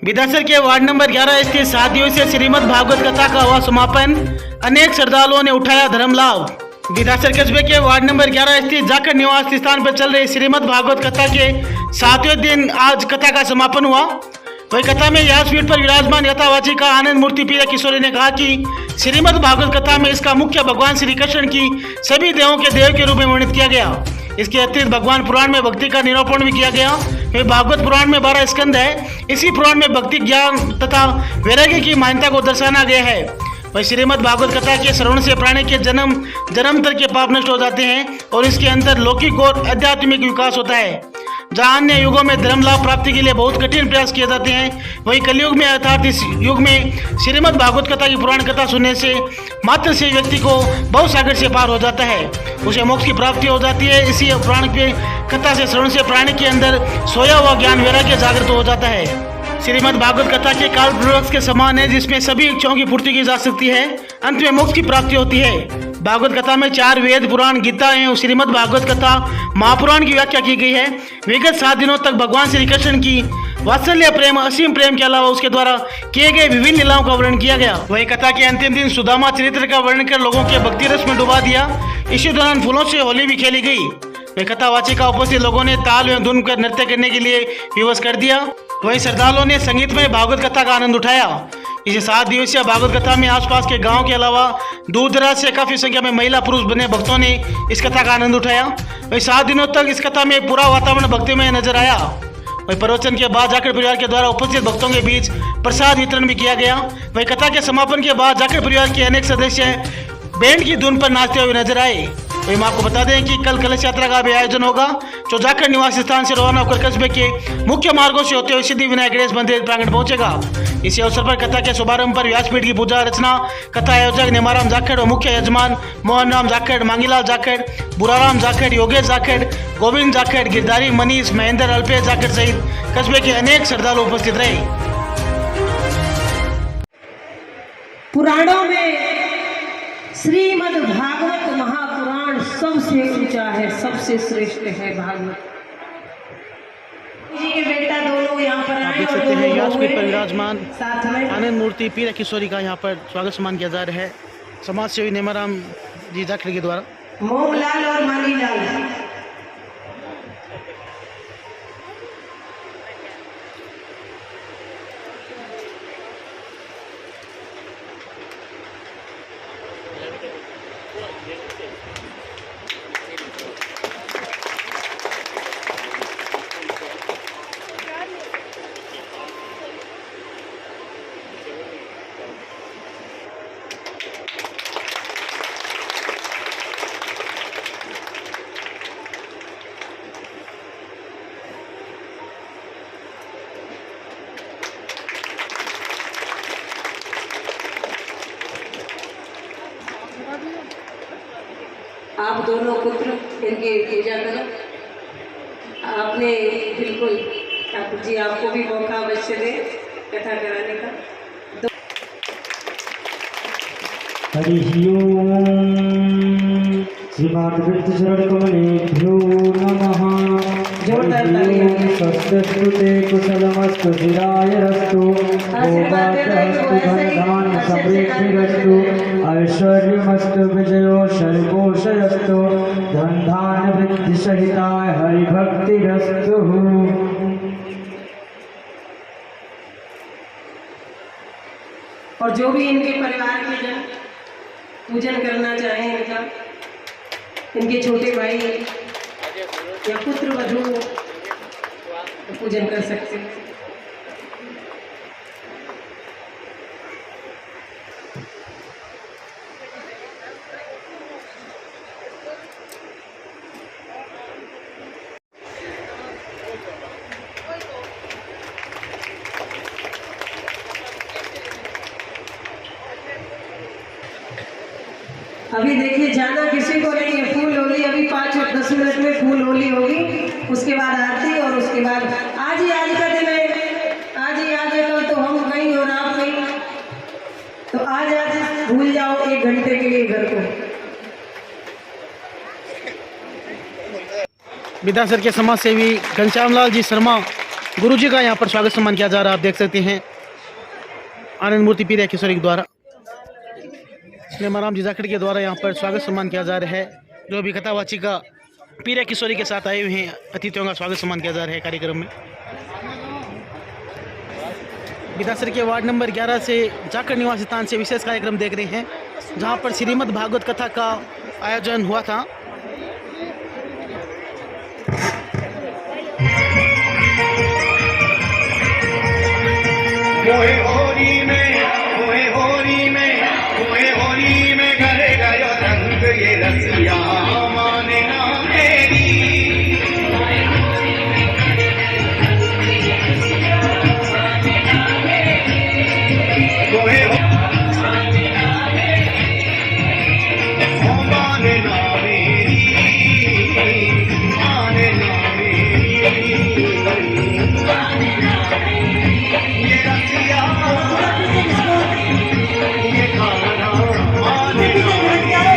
विधासर के ward number 11 स्थित 7 दिवसीय श्रीमद् भागवत कथा का हुआ समापन। अनेक श्रद्धालुओं ने उठाया धर्म लाभ। विधासर कस्बे के वार्ड नंबर 11 स्थित जाखड़ निवास स्थान पर चल रही श्रीमद् भागवत कथा के 7वें दिन आज कथा का समापन हुआ। वही कथा में व्यासपीठ पर विराजमान यथावाची का आनंद मूर्ति पीर किशोरी ने कहा कि श्रीमद् भागवत कथा में इसका मुख्य भगवान श्री कृष्ण की सभी देवों के देव के रूप में वर्णित किया गया। इसके अतिरिक्त भगवान पुराण में भक्ति का निरूपण भी किया गया। वही भागवत पुराण में 12 स्कंद है। इसी पुराण में भक्ति ज्ञान तथा वैराग्य की मान्यता को दर्शाना गया है। वही श्रीमद् भागवत कथा के श्रवण से प्राणी के जन्मांतर के पाप नष्ट हो जाते हैं और इसके अंदर लौकिक और आध्यात्मिक विकास होता है। जहाँ अन्य युगों में धर्म लाभ प्राप्ति के लिए बहुत कठिन प्रयास किए जाते हैं, वहीं कलयुग में अर्थात इस युग में श्रीमद् भागवत कथा की पुराण कथा सुनने से मात्र से व्यक्ति को बहुत सागर से पार हो जाता है, उसे मोक्ष की प्राप्ति हो जाती है। इसी पुराण के कथा से श्रवण से प्राणी के अंदर सोया हुआ ज्ञान वैराग्य जागृत हो जाता है। श्रीमद् भागवत कथा के काल वृक्ष के समान है, जिसमें सभी इच्छाओं की पूर्ति की जा सकती है। अंत में मोक्ष की प्राप्ति होती है। भागवत कथा में 4 वेद पुराण गीता एवं श्रीमद् भागवत कथा महापुराण की व्याख्या की गई है। विगत 7 दिनों तक भगवान श्री कृष्ण की वात्सल्य प्रेम असीम प्रेम के अलावा उसके द्वारा किए गए विभिन्न लीलाओं का वर्णन किया गया। वही कथा के अंतिम दिन सुदामा चरित्र का वर्णन कर लोगों के भक्ति रस में डुबा दिया। इसी दौरान फूलों से होली भी खेली गई। वही कथावाची का उपस्थित लोगों ने ताल एवं धुन कर नृत्य करने के लिए विवश कर दिया। वहीं श्रद्धालुओं ने संगीतमय भागवत कथा का आनंद उठाया। इस 7 दिवसीय भागवत कथा में आसपास के गांव के अलावा दूर दराज से काफी संख्या में महिला पुरुष बने भक्तों ने इस कथा का आनंद उठाया। वही 7 दिनों तक इस कथा में पूरा वातावरण भक्तिमय नजर आया। वही प्रवचन के बाद जाखड़ परिवार के द्वारा उपस्थित भक्तों के बीच प्रसाद वितरण भी किया गया। वही कथा के समापन के बाद जाखड़ परिवार के अनेक सदस्य बैंड की धुन पर नाचते हुए नजर आए। वही हम आपको बता दें कि कल कलश यात्रा का भी आयोजन होगा, जो जाखड़ निवास स्थान से रवाना होकर कस्बे के मुख्य मार्गों से होते हुए सिद्धि विनायक गणेश मंदिर प्रांगण पहुंचेगा। इसी अवसर पर कथा के शुभारंभ पर व्यासपीठ की पूजा अर्चना कथा आयोजक नेमाराम जाखड़ और मुख्य यजमान मोहन राम जाखड़, मांगीलाल जाखड़, बुराराम जाखड़, योगेश जाखड़, गोविंद जाखड़, गिरधारी मनीष, महेंद्र, अल्पेश जाखड़ सहित कस्बे के अनेक श्रद्धालु उपस्थित रहे। पुराणों में श्रीमद् भागवत महापुराण सबसे ऊंचा है, सबसे श्रेष्ठ है भागवत जी के बेटा दोनों यहाँ पर आए देख और सकते हैं व्यासपीठ पर दोनों विराजमान साथ में आनंद मूर्ति पीर किशोरी का यहाँ पर स्वागत सम्मान किया जा रहा है समाज सेवी नेमाराम जी जाखड़ के द्वारा। मोहनलाल और मानीलाल। आप दोनों पुत्र इनकी पूजा करो। आपने बिल्कुल ठाकुर जी आपको भी मौका अवश्य दे कथा कराने का। हरि ओम श्री भागवत शरण कमलेभ्यो नमः। स्वस्तिस्तुते कुशलमस्तु चिरायरस्तु भोगास्तु धनधान्य समृद्धिरस्तु ऐश्वर्यमस्तु विजयो शर्कोशयस्तु धनधान्य वृद्धि सहिताय हरिभक्तिरस्तु। और जो भी इनके परिवार के जन पूजन करना चाहें, इनका इनके छोटे भाई या पुत्र वधू पूजन कर सकते हैं। अभी देखिए जाना किसी को नहीं है, फूल होली अभी 5 और 10 मिनट में फूल होली होगी, उसके बाद आरती और उसके बाद आज का दिन है, आज है कल तो हम कहीं और आप कहीं, तो आज भूल जाओ 1 घंटे के लिए घर को। विधासर के समाज सेवी घनश्याम लाल जी शर्मा गुरु जी का यहाँ पर स्वागत सम्मान किया जा रहा है। आप देख सकते हैं आनंद मूर्ति पीर किशोरी के द्वारा नेमाराम जी जाखड़ के द्वारा यहाँ पर स्वागत सम्मान किया जा रहा है। जो भी कथावाची का पीर किशोरी के साथ आए हुए हैं अतिथियों का स्वागत सम्मान किया जा रहा है। कार्यक्रम में बिदासर के वार्ड नंबर 11 से जाखड़ निवास स्थान से विशेष कार्यक्रम देख रहे हैं, जहाँ पर श्रीमद् भागवत कथा का आयोजन हुआ था। मोहे होरी में घर गयो रंग ये रसिया माने ना मेरी। मोहे माने ना मेरी, माने ना मेरी, ये रसिया ये खाना माने ना मेरी,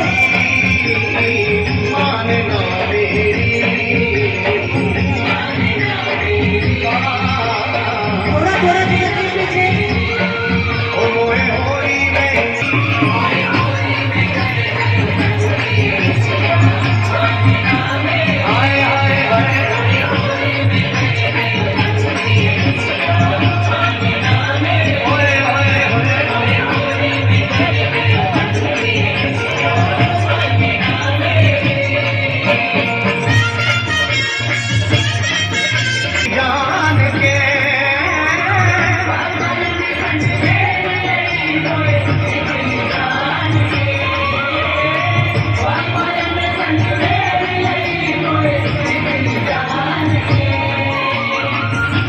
थोड़ा थोड़ा पीछे ओ मोहे होरी में हाय हाय हाय ओए ओए ओए जान के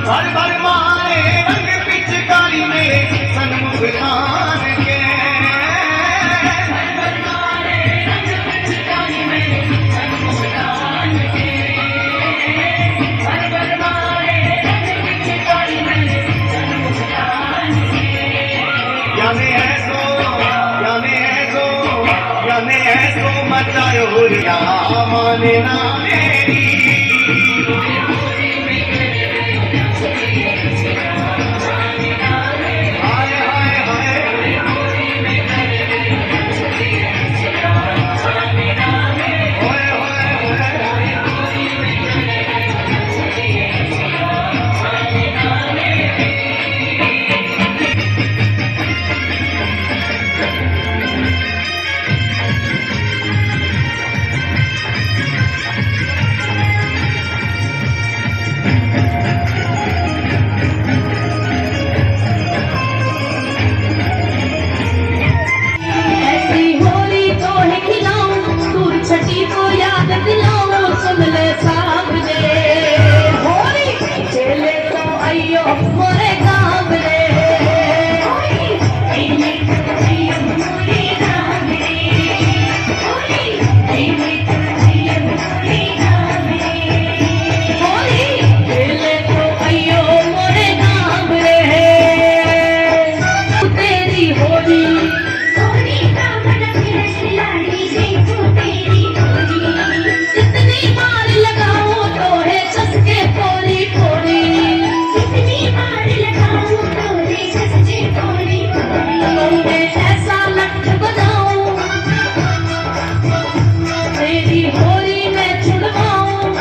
भर भर मारे रंग पिचकारी में सन्मुख खान के। याने ऐसो मचायो हुरिया माने ना मेरी। हाय हाय हाय ओए ओए ओए ऐसी होली तो है खिलाऊं, दूर छठी को याद दिलाऊं, सुन ले सामने होली चले तो आइयो मोरे गाँव रे। होली चले तो आइयो मोरे गाँव रे। तेरी होली कितनी बार लगाओ तो है चस्के फोड़ी फोड़ी। तुमने ऐसा लठ बनाओ तेरी होली में छुड़वाऊं,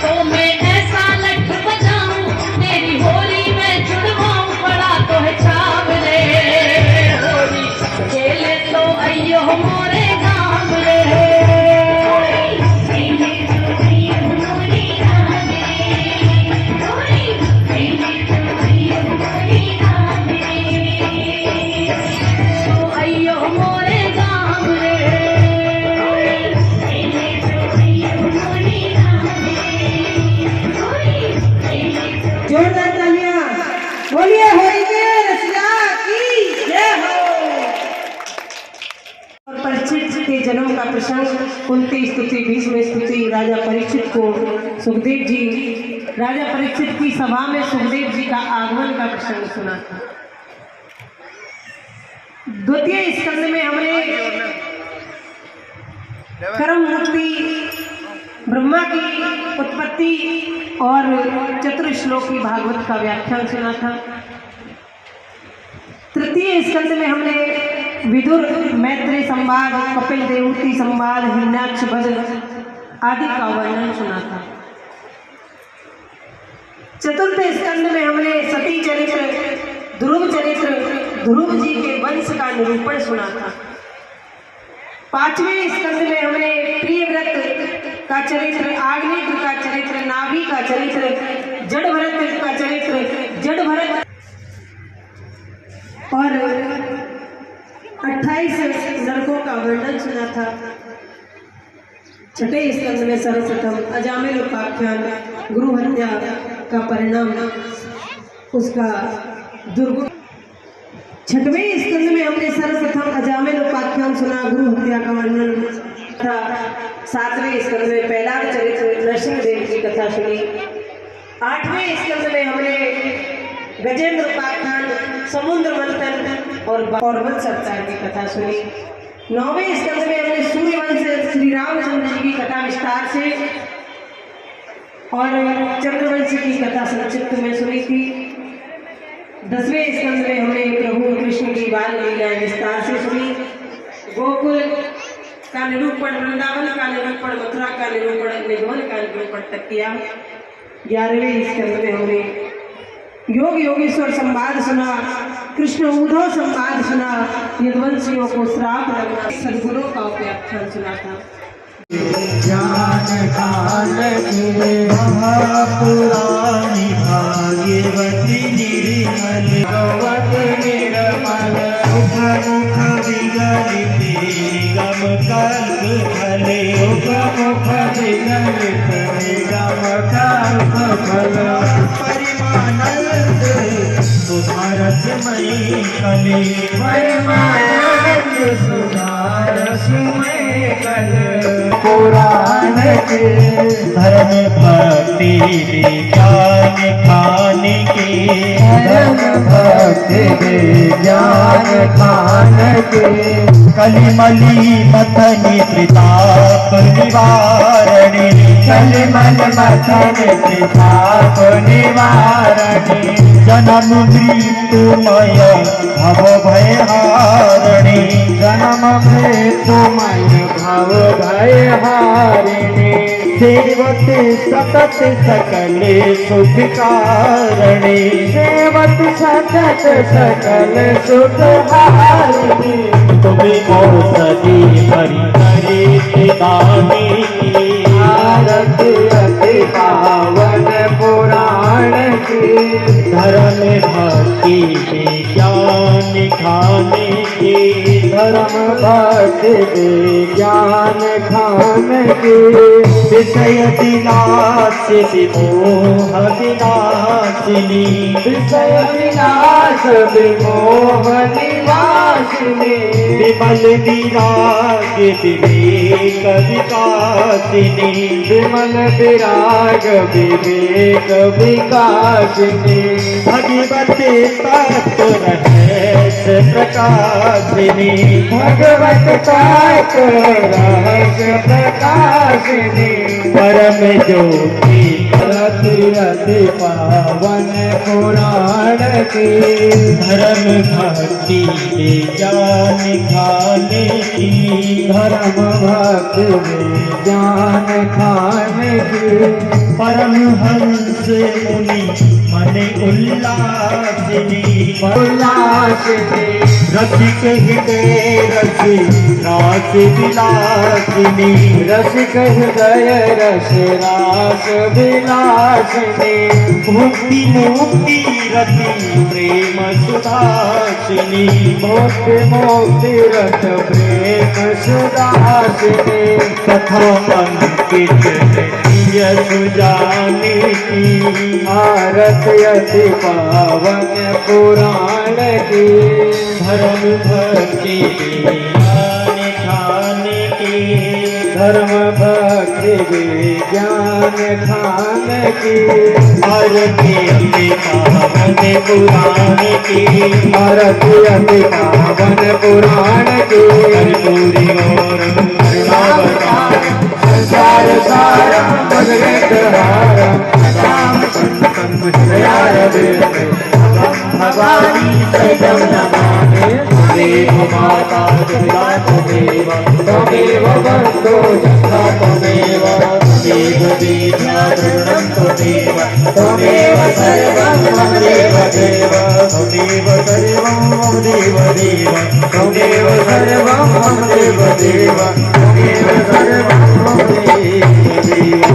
तो मैं ऐसा लठ बजाऊं तेरी होली में छुड़वाऊं। बड़ा तो है छाव रे होली खेले तो अयो मोरे गाँव रे। तो अयो मोरे गाँव रे। जोरदार तालियां बोलिए होली के रसिया की जय हो। और परीक्षित के जन्म का प्रसंग 29 स्तुति 20 में स्तुति राजा परीक्षित को सुखदेव जी, राजा परीक्षित की सभा में सुखदेव जी का आगमन का प्रसंग सुना था। द्वितीय स्कंद में हमने कर्म मुक्ति, ब्रह्मा की उत्पत्ति और चतुर्श्लोकी भागवत का व्याख्यान सुना था। तृतीय स्कंद में हमने विदुर मैत्री संवाद, कपिल देवहूति संवाद, हिरण्याक्ष वध आदि का वर्णन सुना था। चतुर्थ स्कंद में हमने सती चरित्र, ध्रुव जी के वंश का निरूपण सुना था। पांचवें स्कंद में हमने प्रियव्रत का चरित्र, आग्नेय का चरित्र, नाभि का चरित्र, जड़ भरत का चरित्र, जड़ भरत और 28 नरकों का वर्णन सुना था। छठे स्कंद में सर्वप्रथम अजामिल उपाख्यान, गुरु हत्या का परिणाम, उसका दुर्गुण। छठवें स्कंद में हमने सर्वप्रथम अजामिल उपाख्यान सुना, गुरु हत्या का वर्णन था। सातवें स्कंद में पहला चरित्र नरसिंह देव की कथा सुनी। आठवें स्कंद में हमने गजेंद्र उपाख्यान, समुद्र मंथन और वत्स अवतार की कथा सुनी। नौवें स्कंद में हमने सूर्यवंश श्री रामचंद्र जी की कथा विस्तार से और चंद्रवंश की कथा संक्षिप्त में सुनी थी। 10वें स्कंद में हमने प्रभु कृष्ण की बाल लीलाएं विस्तार से सुनी। गोकुल का निरूपण, वृंदावन का निरूपण, मथुरा का निरूपण, निधवन का निरूपण तक किया। 11वें स्कंद में हमने योग योगेश्वर संवाद सुना, कृष्ण उद्धव संवाद सुना, यदुवंशियों को श्राप लगना, सद्गुणों का व्याख्यान सुना था। ज्ञान काल के महापुराणी भाग्यवती निर्मल गवत निर्मल मुख मुख विगलिते गम कल्प फले मुख विगलिते गम कल्प फल परिमानंद सुधारसमयी कले परिमानंद सुधारसमयी कले पुराण के धर्म भक्ति विज्ञान खान के धर्म भक्ति विज्ञान खान के कलिमली मथनि प्रताप निवारणी कलिमल मथनि प्रताप निवारणी जन्म मृत्युमय भव भय हारिणी जन्म मृत्युमय भव भय हारिणी सेवते सतत सकल सुख कारणी सेवत सतत सकल सुख हारिणी तुम्हें औषधि हरि हरि दानी आरत अति पावन पुराण की धर्म भक्ति विज्ञान खाने की धर्म भक्ति विज्ञान खाने की विषय विनाश विमोह विनाशिनी विषय विनाश विमोह विनाशिनी विमल विराग विवेक विकासिनी विमल विराग विवेक विकासिनी भगवते तत्व रहस्य प्रकाशिनी भगवत तत्व रहस्य प्रकाशिनी परम ज्योति रति रति पावन पुराण की धर्म भक्ति विज्ञान खाने की धर्म भक्ति विज्ञान खाने की परमहंस मुनि मन उल्लासिनी उल्लासिनी रसिक हृदय रसि रास विलासिनी रसिक हृदय रस रास विलासिनी भुक्ति मुक्ति रति प्रेम सुदासिनी भुक्ति मुक्ति रत प्रेम सुदासिनी कथा अंकित सुजानी की आरत अति पावन पुराण की धर्म भक्ति विज्ञान खाने की धर्म भक्ति विज्ञान खाने की आरती अति पावन पुराण की आरती अति पावन पुराण की कर्पूरी गौरम करुणावतारम संसार सारम भगवत हारम भवानी सैदं नमामि देव माता दुर्गा त्वमेव त्वमेव वन्दो जगता त्वमेव देव दीना दृढं त्वमेव त्वमेव सर्वं मम देव देव त्वमेव सर्वं मम देव देव त्वमेव सर्वं मम देव देव त्वमेव सर्वं मम देव देव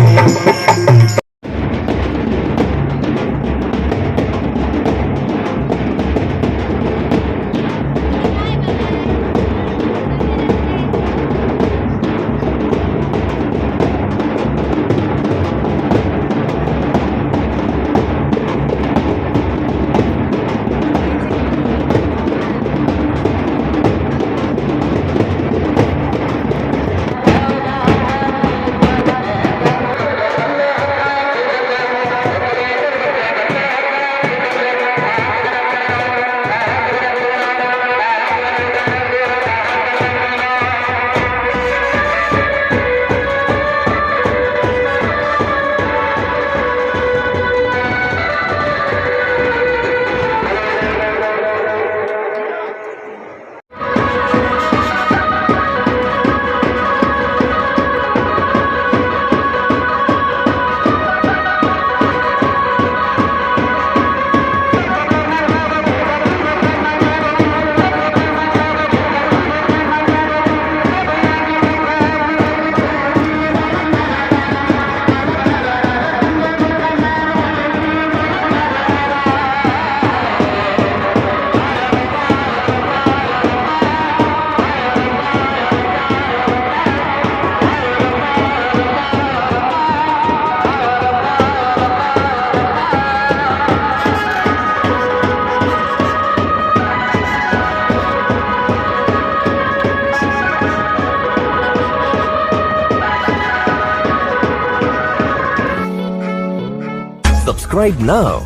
Subscribe now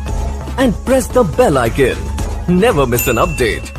and press the bell icon. Never miss an update.